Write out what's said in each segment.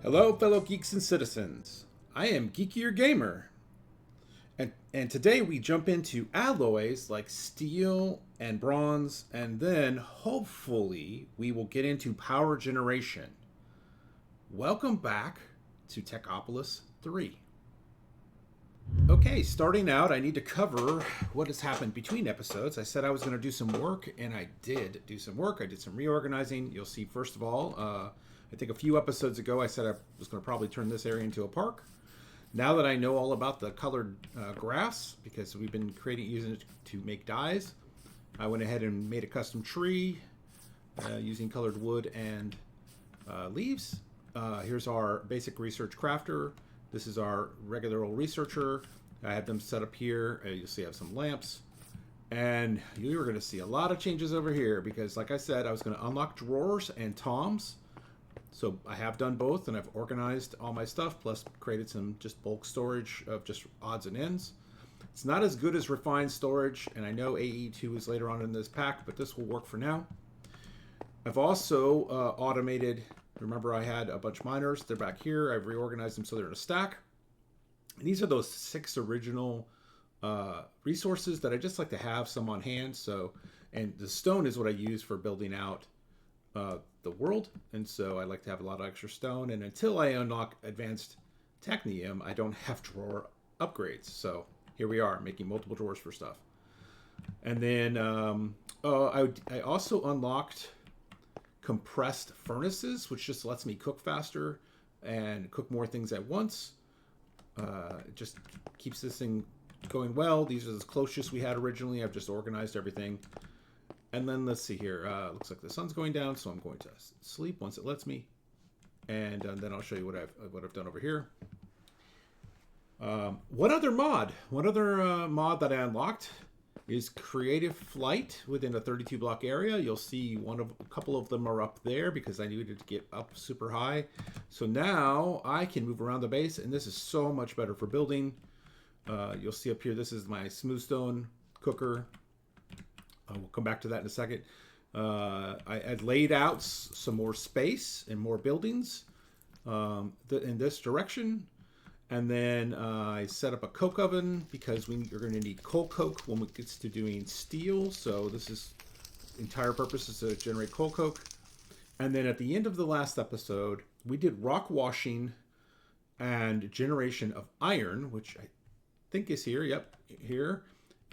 Hello, fellow geeks and citizens. I am Geekier Gamer, and today we jump into alloys like steel and bronze, and then hopefully we will get into power generation. Welcome back to Techopolis 3. Okay, starting out, I need to cover what has happened between episodes. I said I was going to do some work, and I did do some work. I did some reorganizing. You'll see, first of all, I think a few episodes ago I said I was going to probably turn this area into a park. Now that I know all about the colored grass, because we've been using it to make dyes, I went ahead and made a custom tree using colored wood and leaves. Here's our basic research crafter. This is our regular old researcher. I have them set up here. You'll see I have some lamps. And you're going to see a lot of changes over here because, like I said, I was going to unlock drawers and toms. So I have done both, and I've organized all my stuff, plus created some just bulk storage of just odds and ends. It's not as good as refined storage, and I know AE2 is later on in this pack, but this will work for now. I've also automated, remember I had a bunch of miners, they're back here. I've reorganized them so they're in a stack. And these are those 6 original resources that I just like to have some on hand. So, and the stone is what I use for building out the world, and so I like to have a lot of extra stone, and until I unlock advanced technium I don't have drawer upgrades. So here we are making multiple drawers for stuff. And then I also unlocked compressed furnaces, which just lets me cook faster and cook more things at once. It just keeps this thing going well. These are the closest we had originally. I've just organized everything. And then let's see here. Looks like the sun's going down, so I'm going to sleep once it lets me. And then I'll show you what I've done over here. One other mod that I unlocked is Creative Flight within a 32 block area. You'll see a couple of them are up there because I needed to get up super high. So now I can move around the base, and this is so much better for building. You'll see up here, this is my smooth stone cooker. We'll come back to that in a second. I had laid out some more space and more buildings in this direction. And then I set up a coke oven because you're going to need coal coke when it gets to doing steel. So this is entire purpose is to generate coal coke. And then at the end of the last episode, we did rock washing and generation of iron, which I think is here. Yep, here.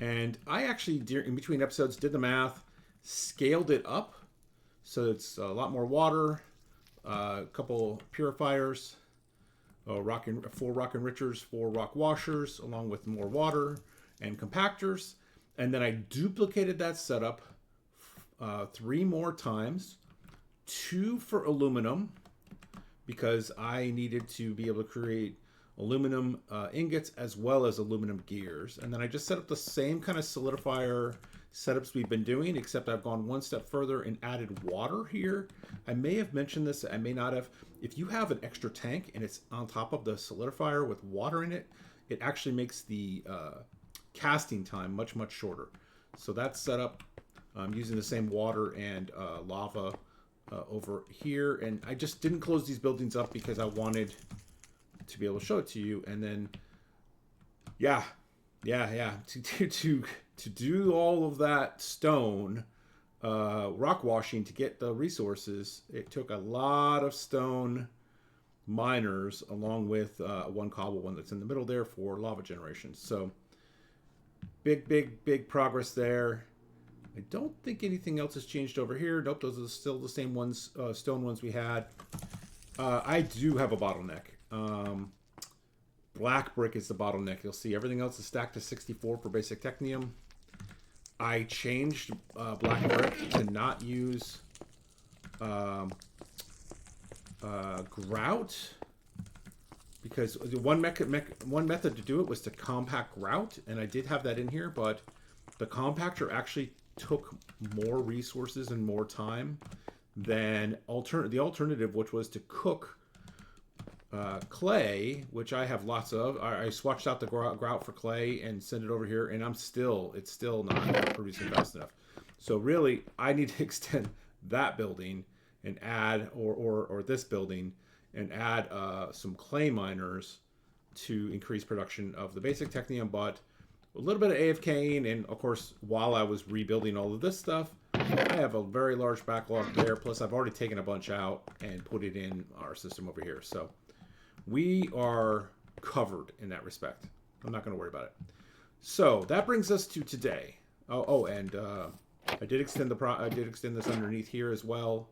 And I actually, in between episodes, did the math, scaled it up. So it's a lot more water, a couple purifiers, 4 rock enrichers, 4 rock washers, along with more water and compactors. And then I duplicated that setup 3 more times, 2 for aluminum, because I needed to be able to create aluminum ingots as well as aluminum gears. And then I just set up the same kind of solidifier setups we've been doing, except I've gone one step further and added water here. I may have mentioned this, I may not have. If you have an extra tank and it's on top of the solidifier with water in it, it actually makes the casting time much, much shorter. So that's set up using the same water and lava over here. And I just didn't close these buildings up because I wanted to be able to show it to you. And then to do all of that stone rock washing to get the resources, it took a lot of stone miners along with one cobble one that's in the middle there for lava generation. So big progress there. I don't think anything else has changed over here. Nope, those are still the same ones, stone ones we had. I do have a bottleneck. Black brick is the bottleneck. You'll see everything else is stacked to 64 for basic technium. I changed black brick to not use grout because one method to do it was to compact grout, and I did have that in here, but the compactor actually took more resources and more time than the alternative, which was to cook clay, which I have lots of. I swatched out the grout for clay and sent it over here, and it's still not producing fast enough. So really, I need to extend that building and add, or this building, and add some clay miners to increase production of the basic technium, but a little bit of AFKing, and of course, while I was rebuilding all of this stuff, I have a very large backlog there, plus I've already taken a bunch out and put it in our system over here. So we are covered in that respect. I'm not going to worry about it. So that brings us to today. And I did extend this underneath here as well,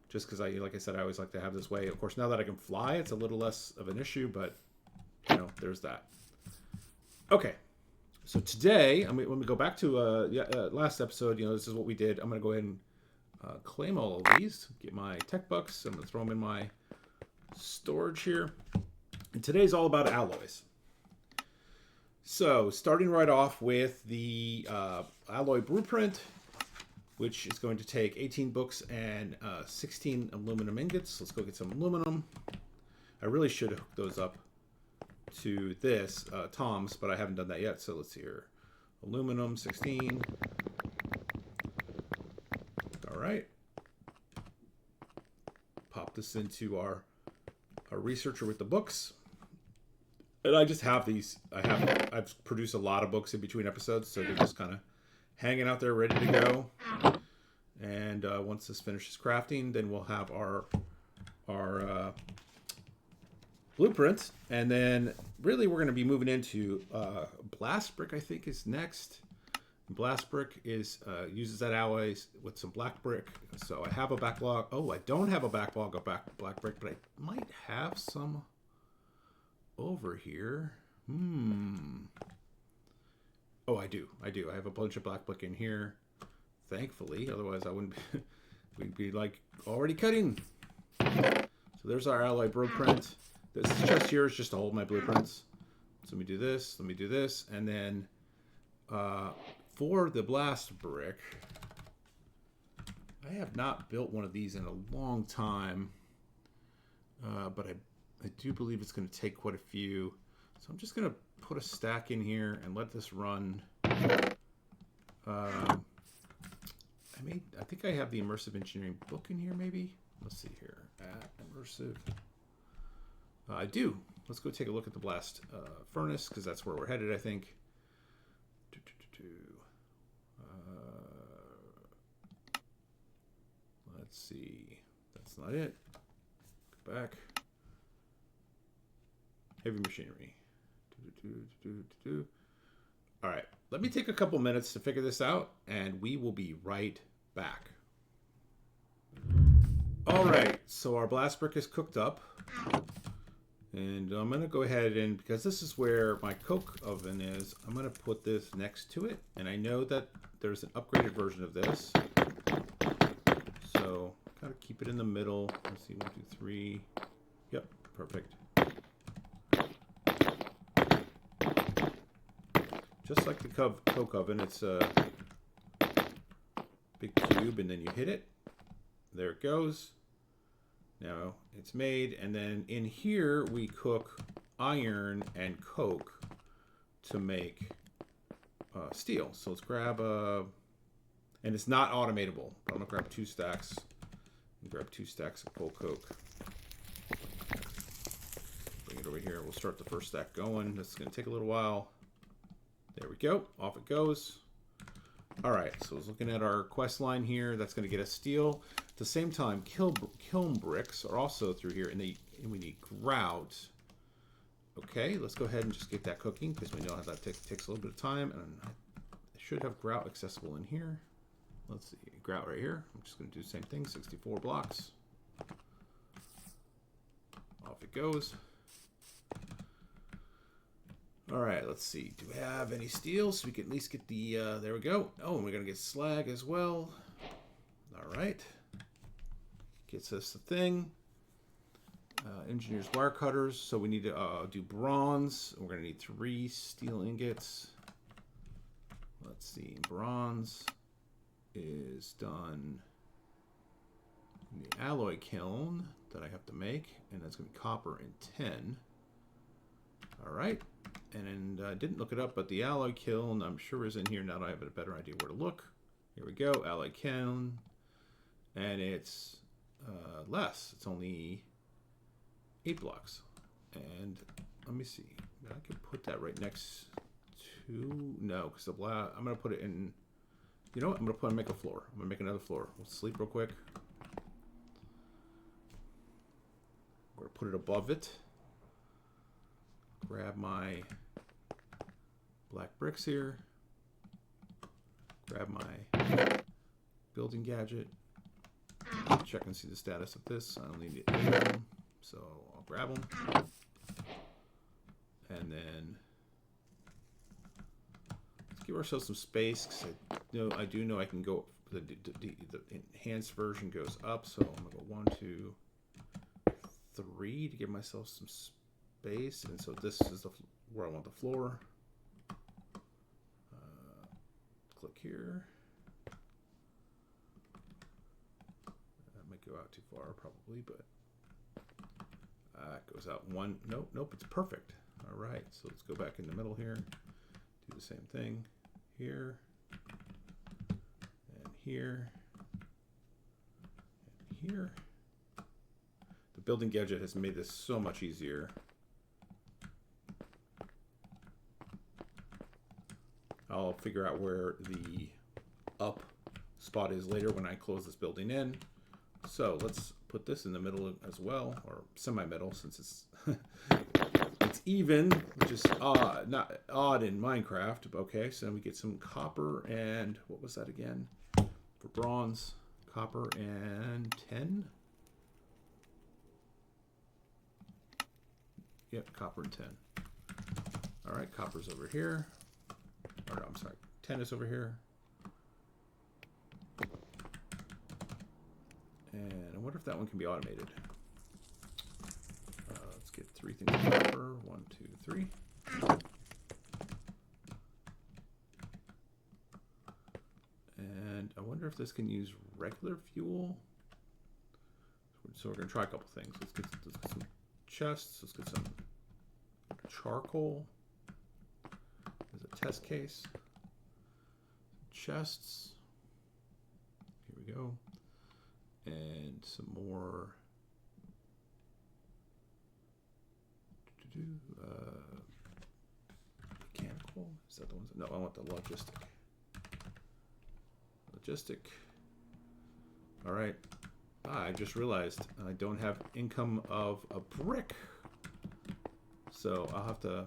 just because like I said, I always like to have this way. Of course, now that I can fly, it's a little less of an issue, but you know, there's that. Okay. So today, when we go back to last episode, you know, this is what we did. I'm going to go ahead and claim all of these, get my tech bucks. I'm going to throw them in my storage here. And today's all about alloys. So starting right off with the alloy blueprint, which is going to take 18 books and 16 aluminum ingots. Let's go get some aluminum. I really should hook those up to this Tom's, but I haven't done that yet. So let's see here. Aluminum 16. All right. Pop this into our researcher with the books. And I just have these. I've produced a lot of books in between episodes, so they're just kind of hanging out there ready to go. And once this finishes crafting, then we'll have our blueprint, and then really we're going to be moving into blast brick. I think is next. Blast brick is uses that alloy with some black brick. So I have a backlog. Oh, I don't have a backlog of black brick, but I might have some over here. Oh, I do. I have a bunch of black brick in here. Thankfully, otherwise I wouldn't be, we'd be like already cutting. So there's our alloy blueprint. This chest here is just to hold my blueprints. So let me do this, and then for the blast brick, I have not built one of these in a long time, but I do believe it's going to take quite a few. So I'm just going to put a stack in here and let this run. I think I have the immersive engineering book in here, maybe. Let's see here. Immersive. I do. Let's go take a look at the blast furnace, because that's where we're headed, I think. Let's see. That's not it. Go back. Heavy machinery. All right. Let me take a couple minutes to figure this out, and we will be right back. All right. So our blast brick is cooked up. And I'm going to go ahead and, because this is where my coke oven is, I'm going to put this next to it. And I know that there's an upgraded version of this. So, kind of keep it in the middle. Let's see, 1, 2, 3. Yep, perfect. Just like the coke oven, it's a big cube, and then you hit it. There it goes. Now it's made, and then in here we cook iron and coke to make steel. So let's grab and it's not automatable, but I'm gonna grab 2 stacks. Grab 2 stacks of coal coke. Bring it over here. We'll start the first stack going. This is gonna take a little while. There we go. Off it goes. All right. So I was looking at our quest line here. That's gonna get us steel. At the same time, kiln bricks are also through here, and we need grout. Okay, let's go ahead and just get that cooking, because we know how that takes a little bit of time, and I should have grout accessible in here. Let's see, grout right here. I'm just going to do the same thing, 64 blocks. Off it goes. All right, let's see. Do we have any steel so we can at least get the, there we go. Oh, and we're going to get slag as well. All right. Gets us the thing. Engineer's wire cutters. So we need to do bronze. We're going to need 3 steel ingots. Let's see. Bronze is done in the alloy kiln that I have to make. And that's going to be copper and tin. All right. And I didn't look it up, but the alloy kiln, I'm sure, is in here. Now that I have a better idea where to look. Here we go. Alloy kiln. And it's less. It's only 8 blocks. And let me see. I could put that right next to, no, because I'm going to put it in, you know what? I'm going to make a floor. I'm going to make another floor. We'll sleep real quick. I'm going to put it above it. Grab my black bricks here. Grab my building gadget. Check and see the status of this. I only need 8 of them, so I'll grab them. And then let's give ourselves some space, because I do know I can go. The enhanced version goes up, so I'm gonna go 1, 2, 3 to give myself some space. And so this is where I want the floor. Click here. That might go out too far, probably, but it goes out 1. Nope, it's perfect. All right, so let's go back in the middle here. Do the same thing here, and here, and here. The building gadget has made this so much easier. I'll figure out where the up spot is later when I close this building in. So let's put this in the middle as well, or semi-middle, since it's it's even, which is not odd in Minecraft. Okay, so then we get some copper and what was that again? For bronze, copper and 10. Yep, copper and 10. All right, copper's over here. Or no, I'm sorry, 10 is over here. And I wonder if that one can be automated. Let's get 3 things of copper. 1, 2, 3. And I wonder if this can use regular fuel. So we're going to try a couple things. Let's get some chests. Let's get some charcoal. There's a test case. Chests. Here we go. And some more mechanical. Is that the ones? No, I want the logistic. All right. I just realized I don't have income of a brick, so I'll have to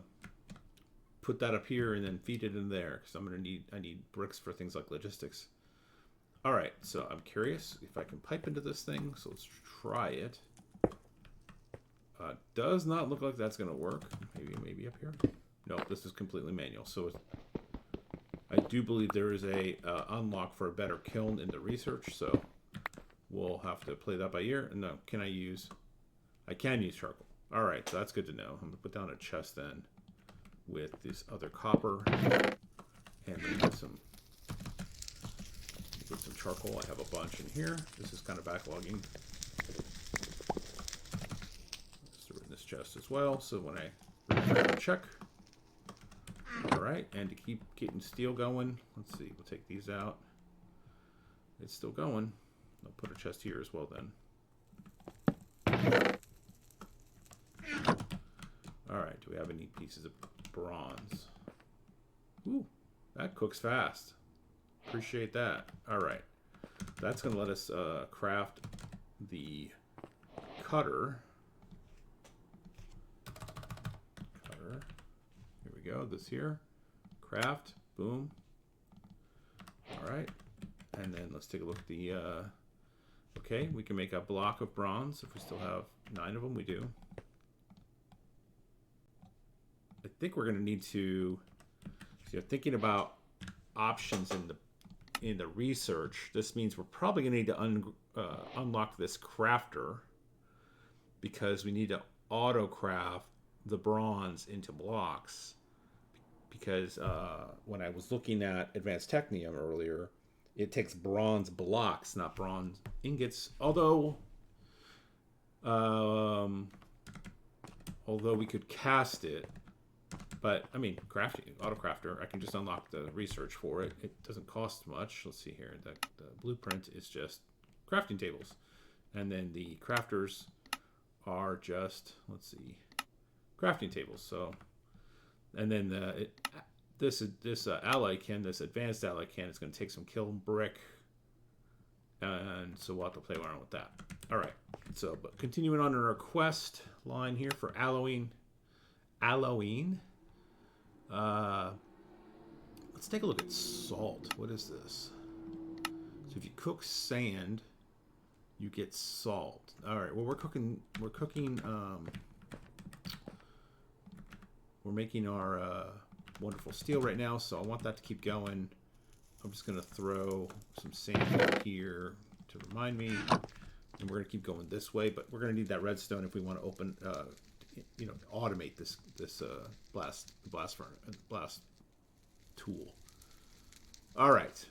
put that up here and then feed it in there, because I need bricks for things like logistics. All right, so I'm curious if I can pipe into this thing, so let's try it. Does not look like that's going to work. Maybe up here. No, this is completely manual. So I do believe there is a unlock for a better kiln in the research. So we'll have to play that by ear. And no, I can use charcoal. All right, so that's good to know. I'm going to put down a chest then with this other copper, and then get some charcoal. I have a bunch in here. This is kind of backlogging. This chest as well, so when I check. All right, and to keep getting steel going, let's see, we'll take these out. It's still going. I'll put a chest here as well then. All right, do we have any pieces of bronze? Ooh, that cooks fast. Appreciate that. All right, that's gonna let us craft the cutter. Here we go. This here. Craft. Boom. All right. And then let's take a look at the... okay, we can make a block of bronze if we still have 9 of them. We do. I think we're going to need to... So you're thinking about options in the research. This means we're probably going to need to unlock this crafter, because we need to auto-craft the bronze into blocks, because when I was looking at Advanced Technium earlier, it takes bronze blocks, not bronze ingots. Although we could cast it, but I mean, crafting auto crafter, I can just unlock the research for it. It doesn't cost much. Let's see here. The blueprint is just crafting tables, and then the crafters are just, let's see, crafting tables. So, and then this ally can, this advanced ally can, it's going to take some kiln brick, and so we'll have to play around with that. All right. So, but continuing on in our quest line here for Halloween. Let's take a look at salt. What is this? So if you cook sand, you get salt. All right. Well, we're making our wonderful steel right now, so I want that to keep going. I'm just gonna throw some sand here to remind me, and we're gonna keep going this way. But we're gonna need that redstone if we want to open, automate this blast tool. All right.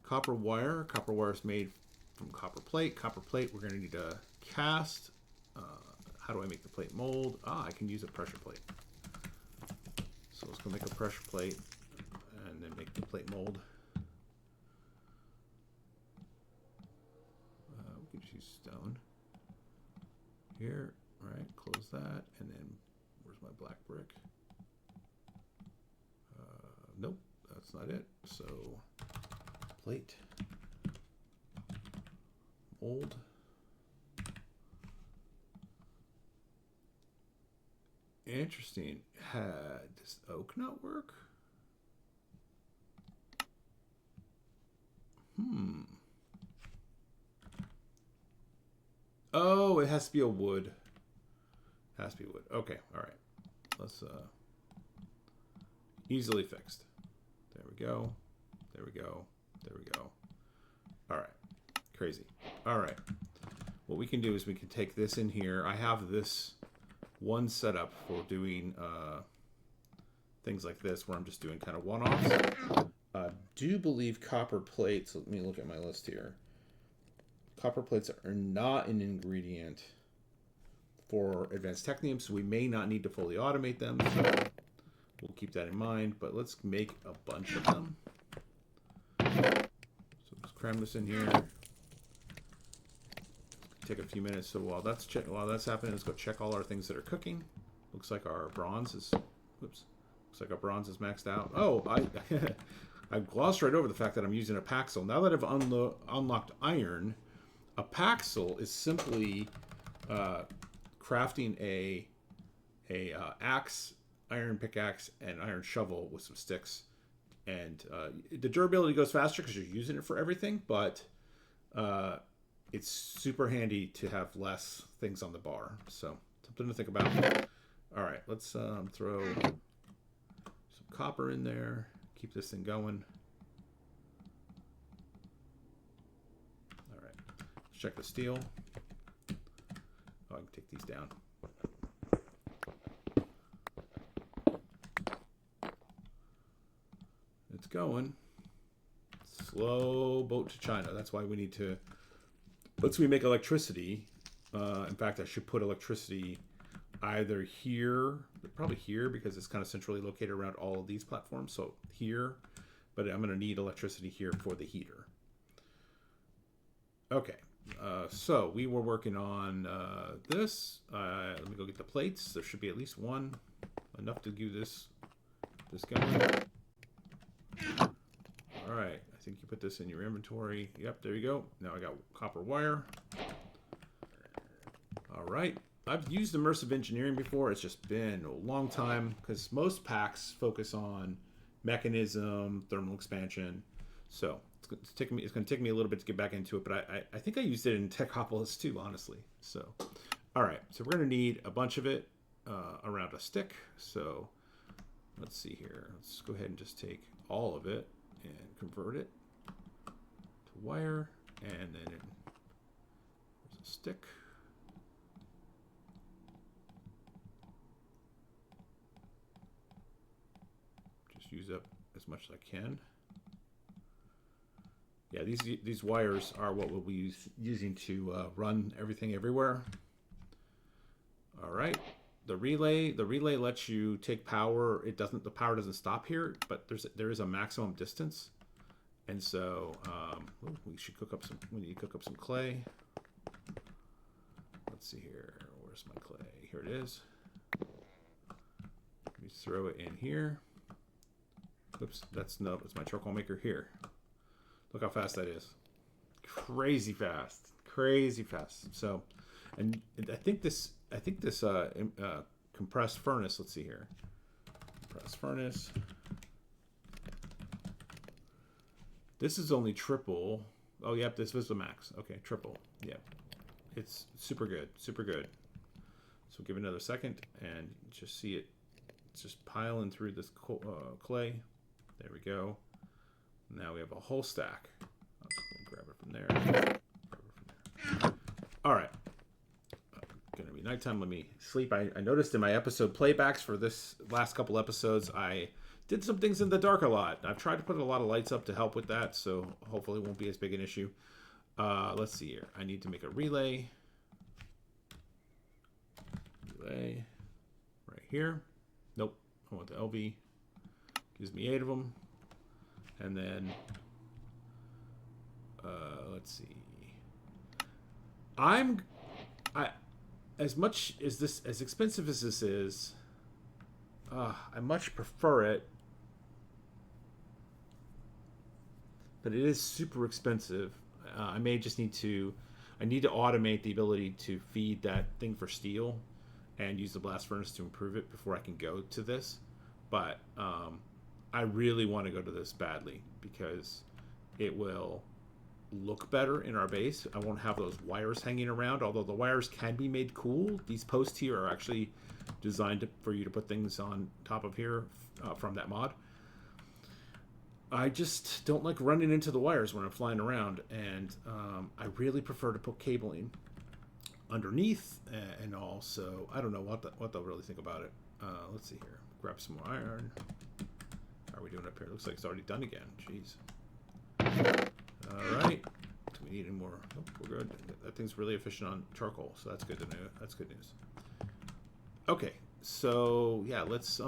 Copper wire. Copper wire is made from copper plate. Copper plate. We're gonna need to cast. How do I make the plate mold? I can use a pressure plate. So let's go make a pressure plate and then make the plate mold. We can just use stone. Here, right, close that, and then where's my black brick? Nope, that's not it. So, plate, mold. Interesting. Does oak not work? Oh, it has to be a wood. It has to be wood. Okay, all right. Let's easily fixed. There we go. There we go. There we go. All right. Crazy. All right. What we can do is we can take this in here. I have this one setup for doing things like this where I'm just doing kind of one-offs. I do believe copper plates, let me look at my list here. Copper plates are not an ingredient for advanced technium, so we may not need to fully automate them. So we'll keep that in mind, but let's make a bunch of them. So just cram this in here. Take a few minutes. So while that's happening, let's go check all our things that are cooking. Looks like our bronze is, looks like our bronze is maxed out. Oh, I glossed right over the fact that I'm using a paxel. Now that I've unlocked iron, a paxel is simply crafting a axe, iron pickaxe, and iron shovel with some sticks. And the durability goes faster because you're using it for everything, but it's super handy to have less things on the bar. So something to think about. All right, let's throw some copper in there. Keep this thing going. All right, let's check the steel. Oh, I can take these down. It's going. Slow boat to China. That's why we need to, once we make electricity, in fact, I should put electricity either here, probably here, because it's kind of centrally located around all of these platforms. So here, but I'm going to need electricity here for the heater. Okay, so we were working on this. Let me go get the plates. There should be at least one, enough to do this going. All right, I think you put this in your inventory. Yep, there you go. Now I got copper wire. All right. I've used immersive engineering before. It's just been a long time because most packs focus on mechanism, thermal expansion. So it's going to take me a little bit to get back into it, but I think I used it in Techopolis too, honestly. So, all right. So we're going to need a bunch of it around a stick. So let's see here. Let's go ahead and just take all of it and convert it to wire, and then there's a stick. Just use up as much as I can. Yeah, these wires are what we'll be using to run everything everywhere. All right. The relay lets you take power. The power doesn't stop here, but there is a maximum distance, and so we need to cook up some clay. Let's see here. Where's my clay? Here it is. Let me throw it in here. Oops, that's my charcoal maker here. Look how fast that is. Crazy fast. Crazy fast. So, and I think this compressed furnace, let's see here. Compressed furnace. This is only triple. Oh, yep, this was the max. Okay, triple. Yeah. It's super good. Super good. So give it another second and just see it. It's just piling through this clay. There we go. Now we have a whole stack. I'll grab it from there. All right. Gonna be nighttime. Let me sleep. I noticed in my episode playbacks for this last couple episodes, I did some things in the dark a lot. I've tried to put a lot of lights up to help with that, so hopefully it won't be as big an issue. Let's see here. I need to make a relay. Relay right here. Nope. I want the LV. Gives me 8 of them. And then, let's see. As much as this, as expensive as this is, I much prefer it. But it is super expensive. I may just need to automate the ability to feed that thing for steel and use the blast furnace to improve it before I can go to this. But I really want to go to this badly because it will look better in our base. I won't have those wires hanging around, although the wires can be made cool. These posts here are actually designed for you to put things on top of here from that mod. I just don't like running into the wires when I'm flying around, and I really prefer to put cabling underneath and all, so I don't know what they'll really think about it. Let's see here. Grab some more iron. How are we doing up here? Looks like it's already done again. Jeez. Alright. Do we need any more? Nope, we're good. That thing's really efficient on charcoal, so that's good to know. That's good news. Okay, so yeah, let's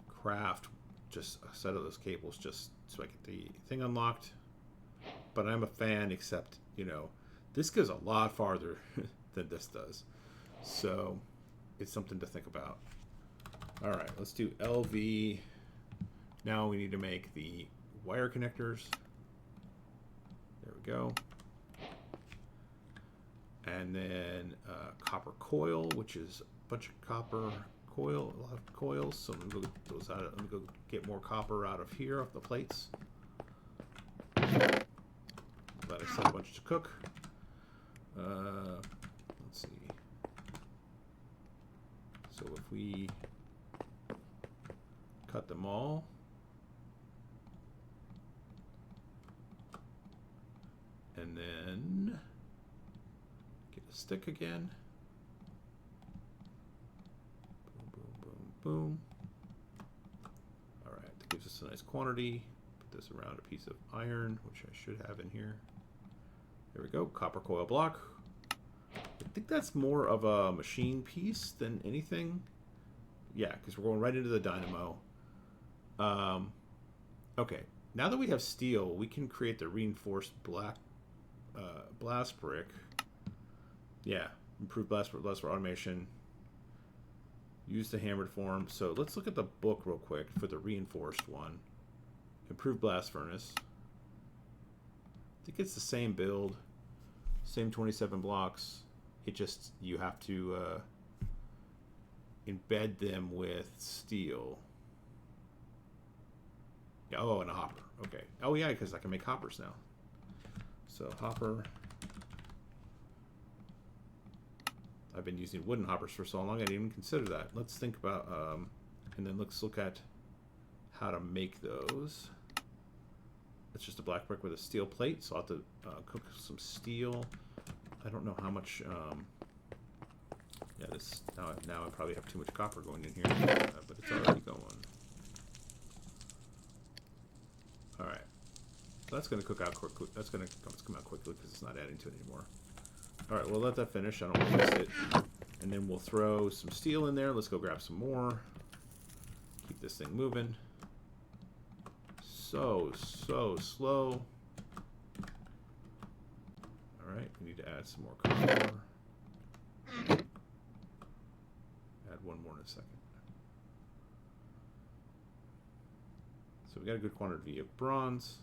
craft just a set of those cables just so I get the thing unlocked. But I'm a fan, except, you know, this goes a lot farther than this does. So it's something to think about. All right, let's do LV. Now we need to make the wire connectors. There we go. And then copper coil, which is a bunch of copper coil. We'll have coils, so I'm gonna go those out. Let me go get more copper out of here, off the plates. Glad I still have a bunch to cook. Let's see. So if we cut them all, and then get a stick again. Boom, boom, boom, boom. All right, that gives us a nice quantity. Put this around a piece of iron, which I should have in here. There we go, copper coil block. I think that's more of a machine piece than anything. Yeah, because we're going right into the dynamo. Okay, now that we have steel, we can create the reinforced blast brick. Yeah, improved blast for automation. Use the hammered form. So let's look at the book real quick for the reinforced one. Improved blast furnace. I think it's the same build, same 27 blocks. It just, you have to embed them with steel. Yeah, oh, and a hopper. Okay. Oh yeah, because I can make hoppers now. So hopper. I've been using wooden hoppers for so long I didn't even consider that. Let's think about, and then let's look at how to make those. It's just a black brick with a steel plate, so I'll have to cook some steel. I don't know how much. Yeah, this now I probably have too much copper going in here, but it's already going. All right, so that's going to cook out quickly. That's going to come out quickly because it's not adding to it anymore. All right, we'll let that finish. I don't want to waste it. And then we'll throw some steel in there. Let's go grab some more. Keep this thing moving. So slow. All right, we need to add some more copper. Add one more in a second. So we got a good quantity of bronze.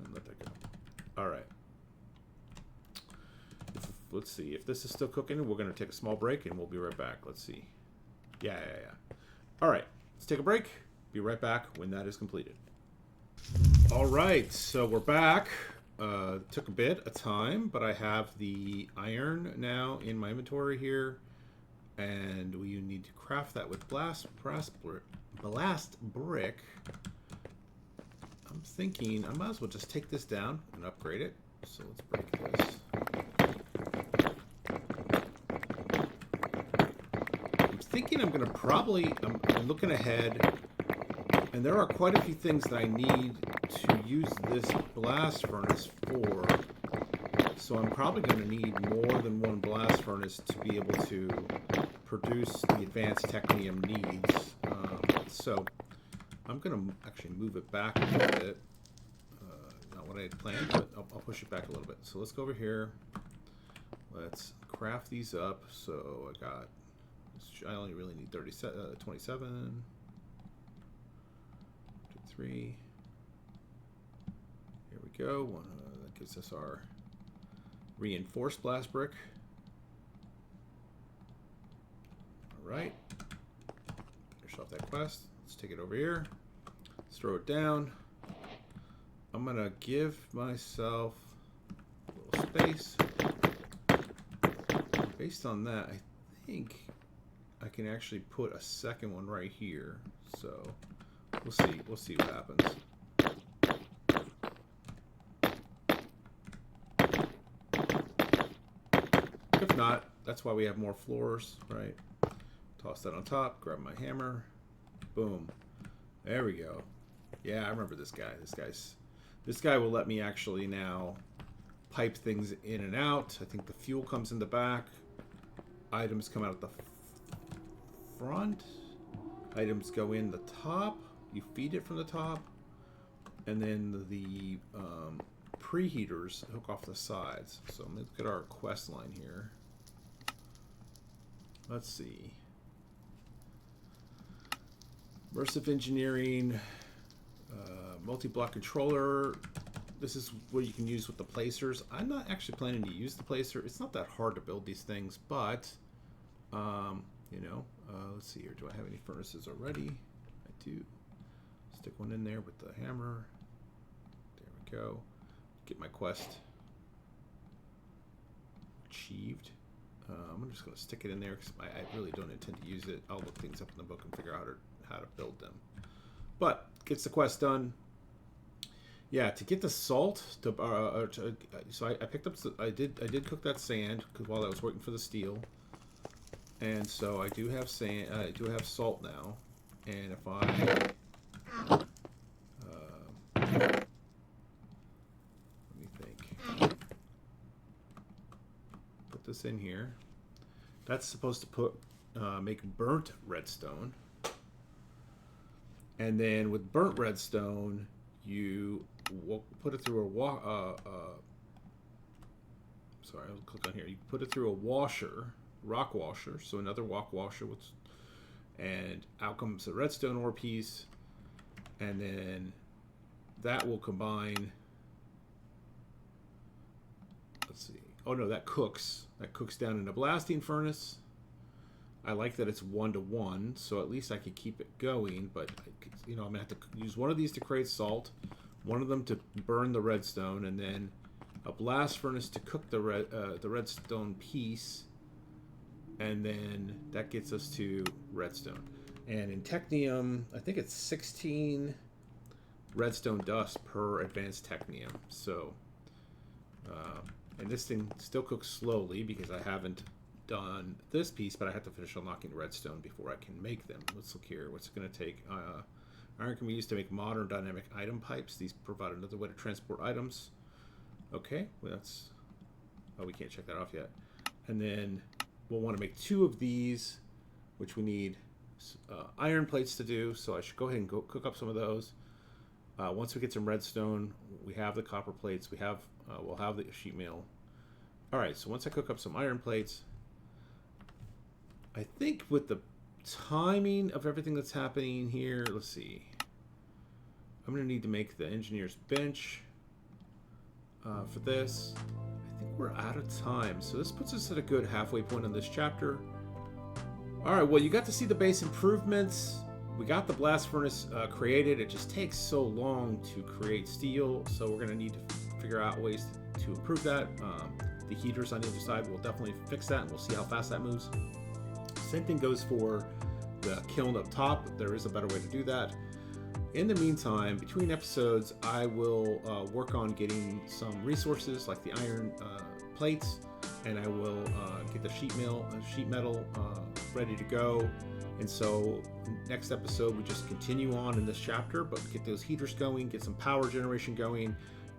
And let that go. All right. Let's see. If this is still cooking, we're going to take a small break and we'll be right back. Let's see. Yeah. All right. Let's take a break. Be right back when that is completed. All right. So we're back. Took a bit of time, but I have the iron now in my inventory here. And we need to craft that with blast brick. I'm thinking I might as well just take this down and upgrade it. So let's break this. I'm thinking I'm going to probably, I'm looking ahead, and there are quite a few things that I need to use this blast furnace for. So I'm probably going to need more than one blast furnace to be able to produce the advanced technium needs. So I'm going to actually move it back a little bit. Not what I had planned, but I'll push it back a little bit. So let's go over here. Let's craft these up. So I got, I only really need 27, 27, 23. Here we go. That gives us our reinforced blast brick. All right. Finish off that quest. Let's take it over here. Let's throw it down. I'm going to give myself a little space. Based on that, I think I can actually put a second one right here. So we'll see. We'll see what happens. If not, that's why we have more floors, right? Toss that on top, grab my hammer, boom. There we go. Yeah, I remember this guy. This guy will let me actually now pipe things in and out. I think the fuel comes in the back. Items come out at the front. Items go in the top. You feed it from the top. And then the preheaters hook off the sides. So let's get our quest line here. Let's see. Immersive engineering, multi-block controller. This is what you can use with the placers. I'm not actually planning to use the placer. It's not that hard to build these things, but you know, let's see here. Do I have any furnaces already? I do. Stick one in there with the hammer. There we go. Get my quest achieved. I'm just going to stick it in there because I really don't intend to use it. I'll look things up in the book and figure out how to build them. But gets the quest done. Yeah, to get the salt so I picked up. I did cook that sand while I was waiting for the steel, and so I do have sand. I do have salt now, and if I let me think. Put this in here. That's supposed to make burnt redstone. And then with burnt redstone, you put it through a sorry, I'll click on here. You put it through a washer, rock washer, so another rock washer, and out comes a redstone ore piece, and then that will combine. Let's see. Oh no, that cooks. That cooks down in a blasting furnace. I like that it's 1-to-1, so at least I could keep it going. But you know, I'm gonna have to use one of these to create salt, one of them to burn the redstone, and then a blast furnace to cook the redstone piece, and then that gets us to redstone. And in technium, I think it's 16 redstone dust per advanced technium. So, and this thing still cooks slowly because I haven't done this piece, but I have to finish unlocking redstone before I can make them. Let's look here. What's it going to take? Iron can be used to make modern dynamic item pipes. These provide another way to transport items. Okay, well that's... Oh, we can't check that off yet. And then we'll want to make 2 of these, which we need iron plates to do, so I should go ahead and cook up some of those. Once we get some redstone, we have the copper plates. We'll have the sheet metal. All right. So once I cook up some iron plates, I think with the timing of everything that's happening here, let's see. I'm going to need to make the engineer's bench for this. I think we're out of time. So this puts us at a good halfway point on this chapter. All right, well, you got to see the base improvements. We got the blast furnace created. It just takes so long to create steel. So we're going to need to figure out ways to improve that. The heaters on the other side will definitely fix that, and we'll see how fast that moves. Same thing goes for the kiln up top. There is a better way to do that. In the meantime, between episodes, I will work on getting some resources like the iron plates, and I will get the sheet metal ready to go. And so next episode, we just continue on in this chapter, but get those heaters going, get some power generation going,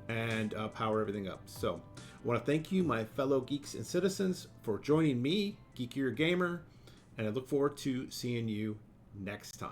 and power everything up. So I want to thank you, my fellow geeks and citizens, for joining me, Geekier Gamer, and I look forward to seeing you next time.